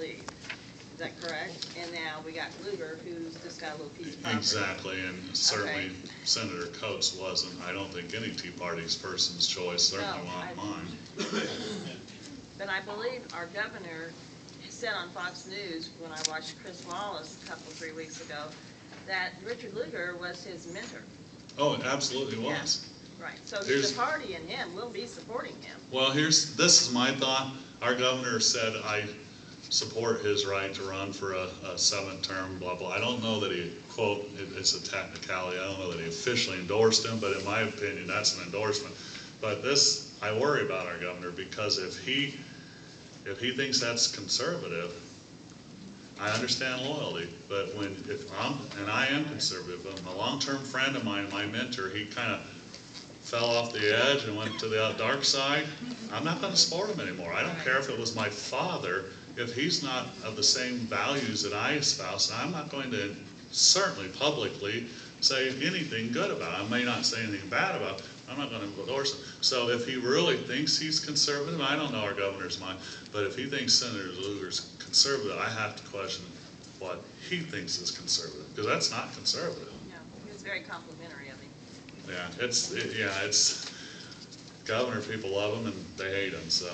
believe. Is that correct? And now we got Lugar, who's just got a little piece of property. Exactly, and certainly Senator Coates wasn't, I don't think, any Tea Party's person's choice, certainly not mine. But I believe our governor said on Fox News, when I watched Chris Wallace a couple, 3 weeks ago, that Richard Lugar was his mentor. Oh, it absolutely was. Yeah. Right, so the party and him will be supporting him. Well, this is my thought. Our governor said, I support his right to run for a 7th term, blah, blah. I don't know that he, quote, it's a technicality, I don't know that he officially endorsed him, but in my opinion, that's an endorsement. But this, I worry about our governor, because if he thinks that's conservative, I understand loyalty, but and I am conservative, but a long-term friend of mine, my mentor, he kind of fell off the edge and went to the dark side. I'm not going to support him anymore. I don't care if it was my father. If he's not of the same values that I espouse, I'm not going to certainly publicly say anything good about him. I may not say anything bad about him. I'm not going to endorse him. So if he really thinks he's conservative, I don't know our governor's mind, but if he thinks Senator Lugar's conservative, I have to question what he thinks is conservative, because that's not conservative. Yeah, he was very complimentary of him. Yeah, it's governor, people love him and they hate him. So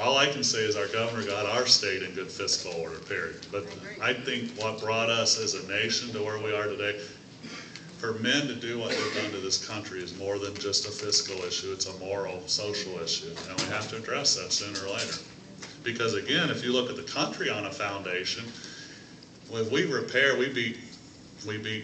all I can say is our governor got our state in good fiscal order, period. But I think what brought us as a nation to where we are today, for men to do what they've done to this country, is more than just a fiscal issue. It's a moral, social issue, and we have to address that sooner or later. Because again, if you look at the country on a foundation, when we repair, we beat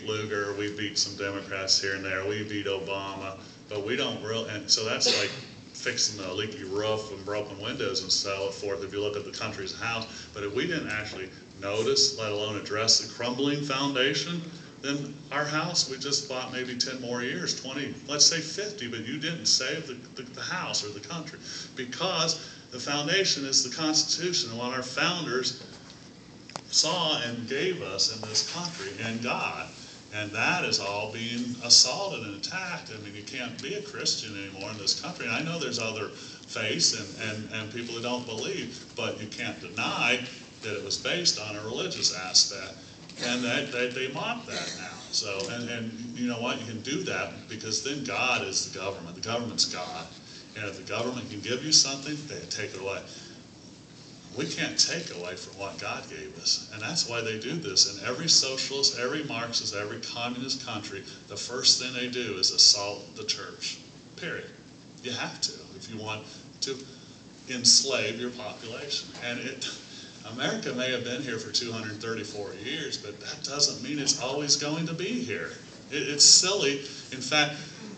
Lugar, we beat some Democrats here and there, we beat Obama, but we don't really, and so that's like fixing a leaky roof and broken windows and so forth if you look at the country's house. But if we didn't actually notice, let alone address the crumbling foundation, then our house, we just bought maybe 10 more years, 20, let's say 50, but you didn't save the house or the country, because the foundation is the Constitution and what our founders saw and gave us in this country, and God. And that is all being assaulted and attacked. I mean, you can't be a Christian anymore in this country. And I know there's other faiths and people who don't believe, but you can't deny that it was based on a religious aspect. And they mock that now. So, and you know what? You can do that because then God is the government. The government's God. And if the government can give you something, they take it away. We can't take away from what God gave us. And that's why they do this. In every socialist, every Marxist, every communist country, the first thing they do is assault the church. Period. You have to if you want to enslave your population. And America may have been here for 234 years, but that doesn't mean it's always going to be here. It's silly. In fact,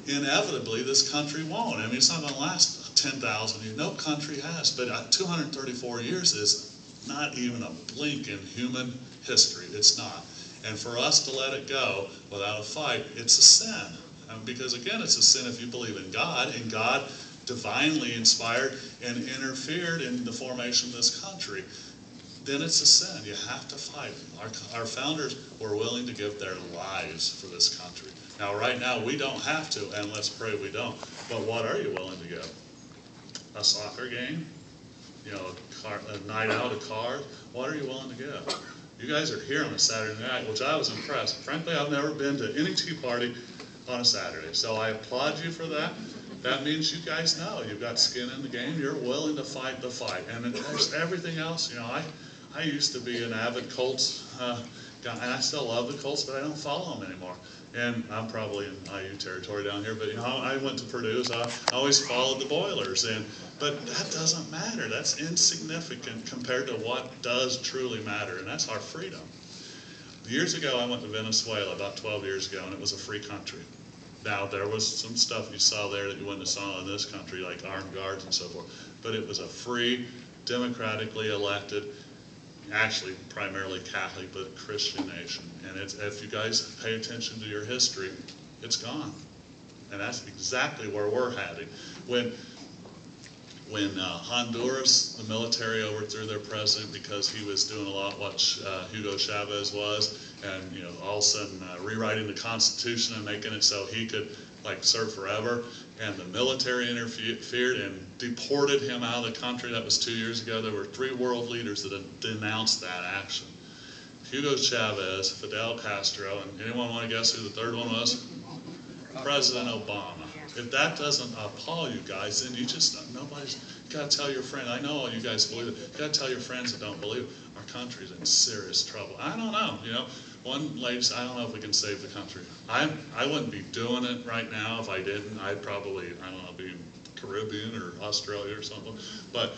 inevitably, this country won't. I mean, it's not going to last 10,000 years. No country has, but 234 years is not even a blink in human history. It's not. And for us to let it go without a fight, it's a sin. Because again, it's a sin if you believe in God, and God divinely inspired and interfered in the formation of this country. Then it's a sin. You have to fight. Our founders were willing to give their lives for this country. Now, right now, we don't have to, and let's pray we don't. But what are you willing to give? A soccer game? You know, a night out of cars? What are you willing to give? You guys are here on a Saturday night, which I was impressed. Frankly, I've never been to any Tea Party on a Saturday, so I applaud you for that. That means you guys know you've got skin in the game. You're willing to fight the fight. And there's everything else. You know, I used to be an avid Colts guy, and I still love the Colts, but I don't follow them anymore. And I'm probably in IU territory down here, but you know, I went to Purdue, so I always followed the Boilers. But that doesn't matter. That's insignificant compared to what does truly matter, and that's our freedom. Years ago, I went to Venezuela, about 12 years ago, and it was a free country. Now, there was some stuff you saw there that you wouldn't have saw in this country, like armed guards and so forth. But it was a free, democratically elected, actually primarily Catholic, but Christian nation. And if you guys pay attention to your history, it's gone. And that's exactly where we're heading. When Honduras, the military overthrew their president because he was doing a lot what Hugo Chavez was, and you know, all of a sudden rewriting the Constitution and making it so he could like served forever, and the military interfered and deported him out of the country. That was 2 years ago. There were 3 world leaders that denounced that action. Hugo Chavez, Fidel Castro, and anyone want to guess who the third one was? President Obama. If that doesn't appall you guys, then you got to tell your friend, I know all you guys believe it, you got to tell your friends that don't believe it, our country's in serious trouble. I don't know, one lady said, I don't know if we can save the country. I wouldn't be doing it right now if I didn't. I'd probably, I don't know, be in Caribbean or Australia or something, but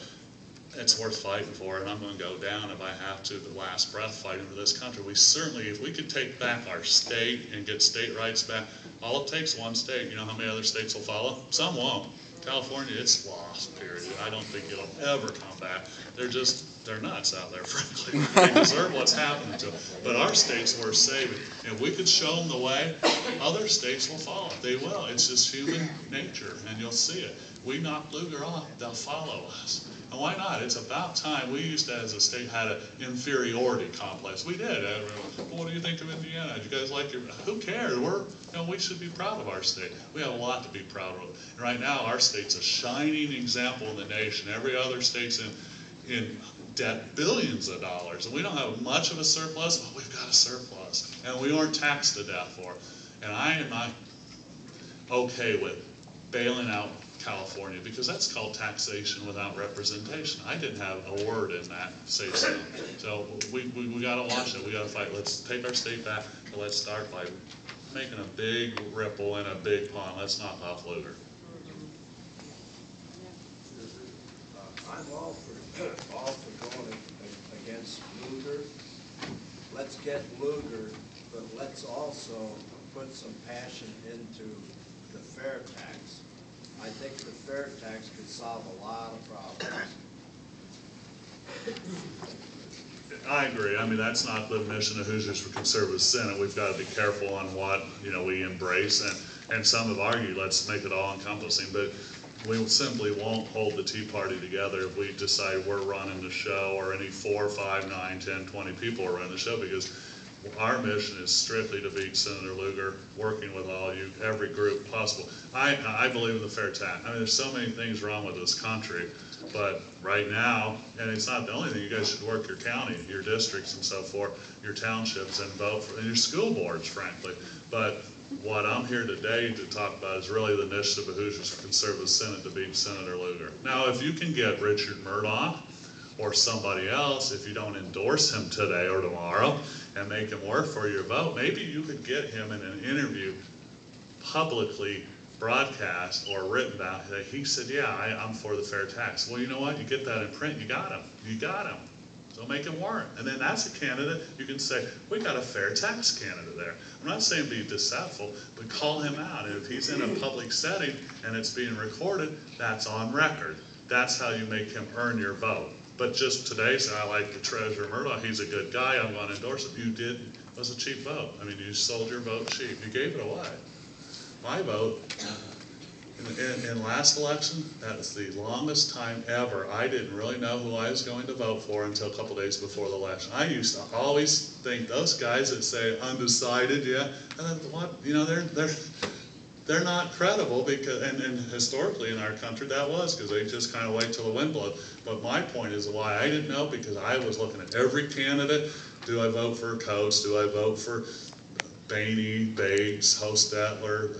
it's worth fighting for, and I'm going to go down if I have to, the last breath fighting for this country. We certainly, if we could take back our state and get state rights back, all it takes one state. You know how many other states will follow? Some won't. California, it's lost, period. I don't think it'll ever come back. They're nuts out there, frankly. They deserve what's happening to them. But our state's worth saving. If we could show them the way, other states will follow. They will. It's just human nature, and you'll see it. We knock Lugar off, they'll follow us. And why not? It's about time. We used to, as a state, had an inferiority complex. We did. What do you think of Indiana? Do you guys like your? Who cares? We should be proud of our state. We have a lot to be proud of. And right now, our state's a shining example in the nation. Every other state's in debt billions of dollars, and we don't have much of a surplus, but we've got a surplus, and we aren't taxed to death for it. And I am not okay with bailing out California, because that's called taxation without representation. I didn't have a word in that say so. So we got to watch it. We got to fight. Let's take our state back, and let's start by making a big ripple in a big pond. Let's knock off Lugar. I'm all for going against Lugar. Let's get Lugar, but let's also put some passion into the fair tax. I think the fair tax could solve a lot of problems. I agree. I mean, that's not the mission of Hoosiers for Conservative Senate. We've got to be careful on what we embrace, and some have argued let's make it all encompassing, but we simply won't hold the Tea Party together if we decide we're running the show, or any 4, 5, 9, 10, 20 people are running the show, because our mission is strictly to beat Senator Lugar, working with all you, every group possible. I believe in the fair tax. I mean, there's so many things wrong with this country, but right now, and it's not the only thing, you guys should work your county, your districts and so forth, your townships, and vote for, and your school boards, frankly. But what I'm here today to talk about is really the initiative of Hoosiers for Conservative Senate to beat Senator Lugar. Now, if you can get Richard Murdoch or somebody else, if you don't endorse him today or tomorrow and make him work for your vote, maybe you could get him in an interview publicly broadcast or written about that he said, yeah, I'm for the fair tax. Well, you know what? You get that in print, you got him. You got him. So make him work. And then that's a candidate. You can say, we got a fair tax candidate there. I'm not saying be deceitful, but call him out. And if he's in a public setting and it's being recorded, that's on record. That's how you make him earn your vote. But just today, say, I like the Treasurer Murdoch, he's a good guy, I'm going to endorse him. You did, it was a cheap vote. I mean, you sold your vote cheap. You gave it away. My vote, in last election, that was the longest time ever. I didn't really know who I was going to vote for until a couple days before the election. I used to always think those guys that say undecided, yeah, and what, they're not credible, because, and historically in our country that was, because they just kind of wait till the wind blows. But my point is why I didn't know, because I was looking at every candidate. Do I vote for Coates? Do I vote for Boehne, Bates, Hostetler?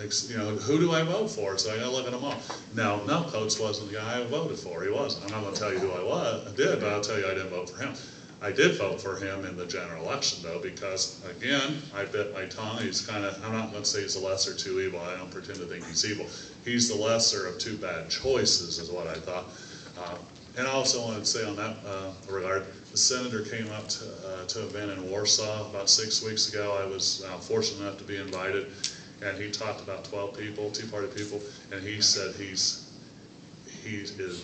Who do I vote for? So I got to look at them all. Now, no, Coates wasn't the guy I voted for. He wasn't. I'm not going to tell you who I did, but I'll tell you I didn't vote for him. I did vote for him in the general election, though, because, again, I bit my tongue. He's kind of, I'm not going to say he's the lesser of two evil. I don't pretend to think he's evil. He's the lesser of two bad choices, is what I thought. And I also wanted to say on that regard, the senator came up to an event in Warsaw about 6 weeks ago. I was fortunate enough to be invited, and he talked about 12 people, Tea Party people, and he said he is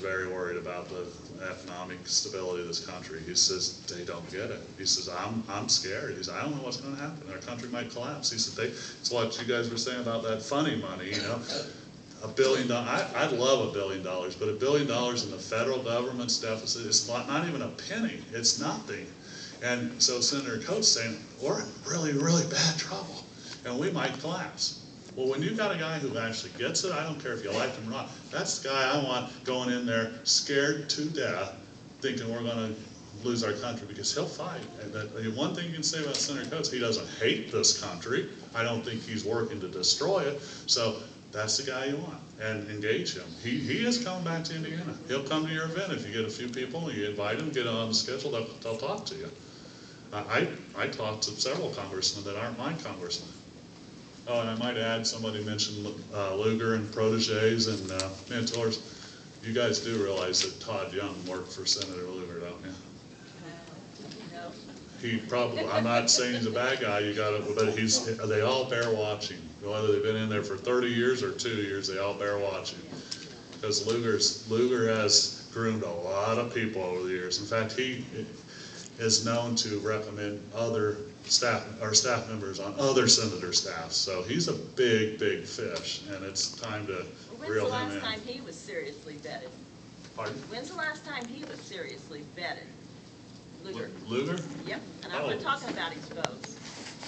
very worried about the economic stability of this country. He says they don't get it. He says I'm scared. He says I don't know what's going to happen. Our country might collapse. He said it's what you guys were saying about that funny money. $1 billion. I'd love $1 billion, but $1 billion in the federal government's deficit is not even a penny. It's nothing. And so Senator Coates saying we're in really, really bad trouble, and we might collapse. Well, when you got a guy who actually gets it, I don't care if you like him or not, that's the guy I want going in there scared to death, thinking we're gonna lose our country, because he'll fight. And one thing you can say about Senator Coates, he doesn't hate this country. I don't think he's working to destroy it. So that's the guy you want, and engage him. He is coming back to Indiana. He'll come to your event if you get a few people, you invite them, get on the schedule, they'll talk to you. I talked to several congressmen that aren't my congressmen. Oh, and I might add, somebody mentioned Lugar and proteges and mentors. You guys do realize that Todd Young worked for Senator Lugar, don't you? No. He probably, I'm not saying he's a bad guy, but they all bear watching. Whether they've been in there for 30 years or 2 years, they all bear watching. Because Lugar has groomed a lot of people over the years. In fact, he is known to recommend other staff members on other senator staffs. So he's a big, big fish, and it's time to reel him in. When's the last time he was seriously vetted? Pardon? When's the last time he was seriously vetted? Lugar. Lugar? Yep, and I'm not talking about his votes.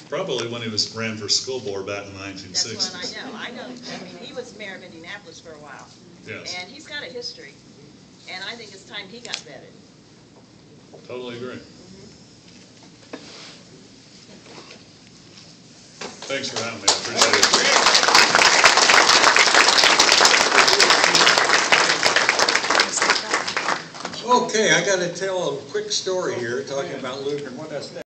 Probably when he ran for school board back in the That's 1960s. what I know. I mean, he was mayor of Indianapolis for a while. Yes. And he's got a history. And I think it's time he got vetted. Totally agree. Thanks for having me. I appreciate it. Okay, I got to tell a quick story here talking about Lugar. What I said.